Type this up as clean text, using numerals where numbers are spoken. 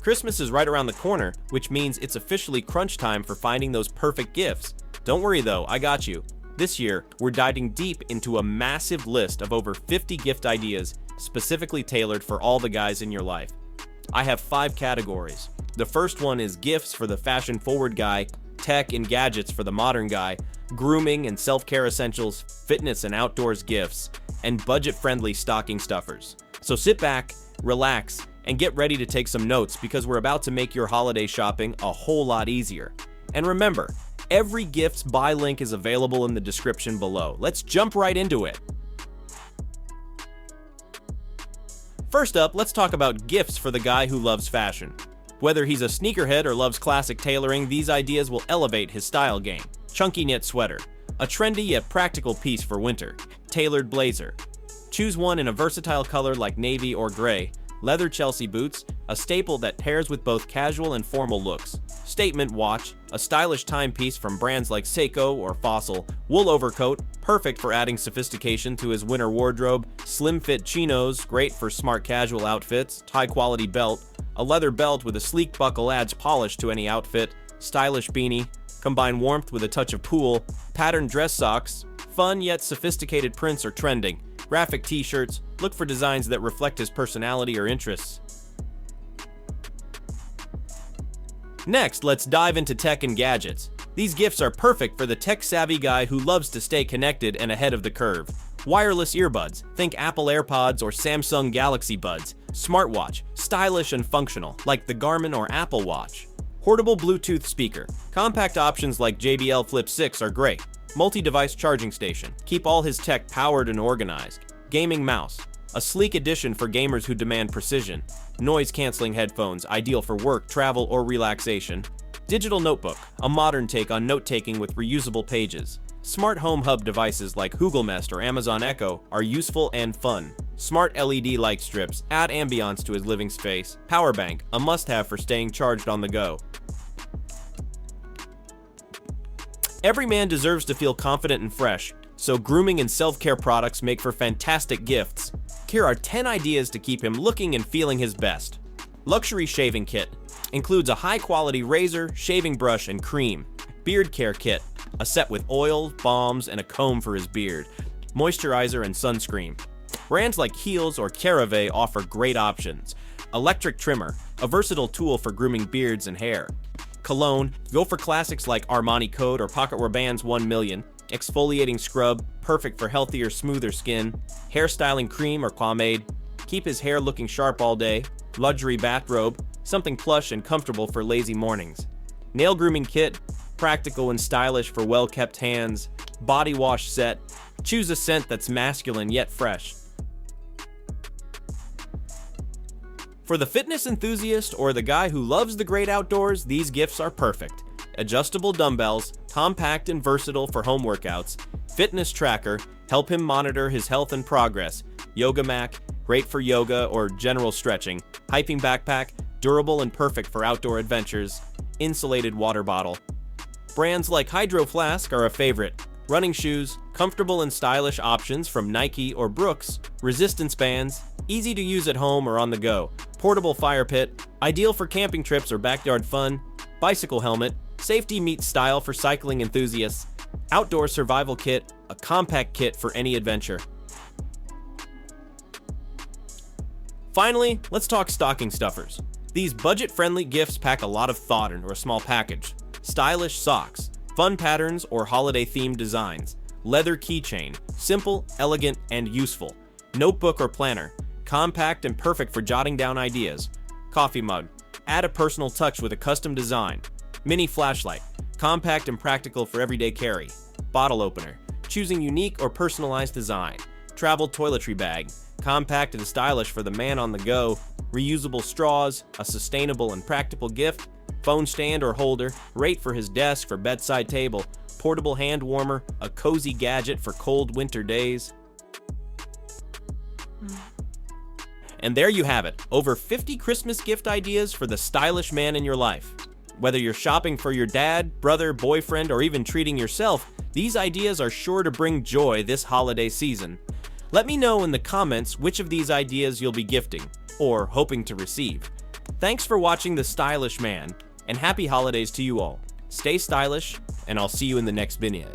Christmas is right around the corner, which means it's officially crunch time for finding those perfect gifts. Don't worry though, I got you. This year, we're diving deep into a massive list of over 50 gift ideas specifically tailored for all the guys in your life. I have 5 categories. The first one is gifts for the fashion-forward guy, tech and gadgets for the modern guy, grooming and self-care essentials, fitness and outdoors gifts, and budget-friendly stocking stuffers. So sit back, relax, and get ready to take some notes because we're about to make your holiday shopping a whole lot easier. And remember, every gift's buy link is available in the description below. Let's jump right into it. First up, let's talk about gifts for the guy who loves fashion. Whether he's a sneakerhead or loves classic tailoring, these ideas will elevate his style game. Chunky knit sweater, a trendy yet practical piece for winter. Tailored blazer. Choose one in a versatile color like navy or gray. Leather Chelsea boots, a staple that pairs with both casual and formal looks. Statement watch, a stylish timepiece from brands like Seiko or Fossil. Wool overcoat, perfect for adding sophistication to his winter wardrobe. Slim fit chinos, great for smart casual outfits. High quality belt, a leather belt with a sleek buckle adds polish to any outfit. Stylish beanie, combine warmth with a touch of cool. Patterned dress socks, fun yet sophisticated prints are trending. Graphic t-shirts, look for designs that reflect his personality or interests. Next, let's dive into tech and gadgets. These gifts are perfect for the tech-savvy guy who loves to stay connected and ahead of the curve. Wireless earbuds, think Apple AirPods or Samsung Galaxy Buds. Smartwatch, stylish and functional, like the Garmin or Apple Watch. Portable Bluetooth speaker, compact options like JBL Flip 6 are great. Multi-device charging station, keep all his tech powered and organized. Gaming mouse, a sleek addition for gamers who demand precision. Noise-canceling headphones, ideal for work, travel, or relaxation. Digital notebook, a modern take on note-taking with reusable pages. Smart home hub devices like Google Nest or Amazon Echo are useful and fun. Smart LED light strips add ambiance to his living space. Power bank, a must-have for staying charged on the go. Every man deserves to feel confident and fresh, so grooming and self-care products make for fantastic gifts. Here are 10 ideas to keep him looking and feeling his best. Luxury shaving kit includes a high-quality razor, shaving brush, and cream. Beard care kit, a set with oil, balms, and a comb for his beard. Moisturizer and sunscreen. Brands like Kiehl's or CeraVe offer great options. Electric trimmer, a versatile tool for grooming beards and hair. Cologne, go for classics like Armani Code or Pocket Rabanne's 1 Million. Exfoliating scrub, perfect for healthier, smoother skin. Hairstyling cream or pomade, keep his hair looking sharp all day. Luxury bathrobe, something plush and comfortable for lazy mornings. Nail grooming kit, practical and stylish for well-kept hands. Body wash set, choose a scent that's masculine yet fresh. For the fitness enthusiast or the guy who loves the great outdoors, these gifts are perfect. Adjustable dumbbells, compact and versatile for home workouts. Fitness tracker, help him monitor his health and progress. Yoga mat, great for yoga or general stretching. Hiking backpack, durable and perfect for outdoor adventures. Insulated water bottle. Brands like Hydro Flask are a favorite. Running shoes, comfortable and stylish options from Nike or Brooks. Resistance bands, easy to use at home or on the go. Portable fire pit, ideal for camping trips or backyard fun. Bicycle helmet, safety meets style for cycling enthusiasts. Outdoor survival kit, a compact kit for any adventure. Finally, let's talk stocking stuffers. These budget-friendly gifts pack a lot of thought into a small package. Stylish socks, fun patterns or holiday-themed designs. Leather keychain, simple, elegant, and useful. Notebook or planner, compact and perfect for jotting down ideas. Coffee mug, add a personal touch with a custom design. Mini flashlight, compact and practical for everyday carry. Bottle opener, choosing unique or personalized design. Travel toiletry bag, compact and stylish for the man on the go. Reusable straws, a sustainable and practical gift. Phone stand or holder, great for his desk or bedside table. Portable hand warmer, a cozy gadget for cold winter days. And there you have it, over 50 Christmas gift ideas for the stylish man in your life. Whether you're shopping for your dad, brother, boyfriend, or even treating yourself, these ideas are sure to bring joy this holiday season. Let me know in the comments which of these ideas you'll be gifting, or hoping to receive. Thanks for watching The Stylish Man, and happy holidays to you all. Stay stylish, and I'll see you in the next video.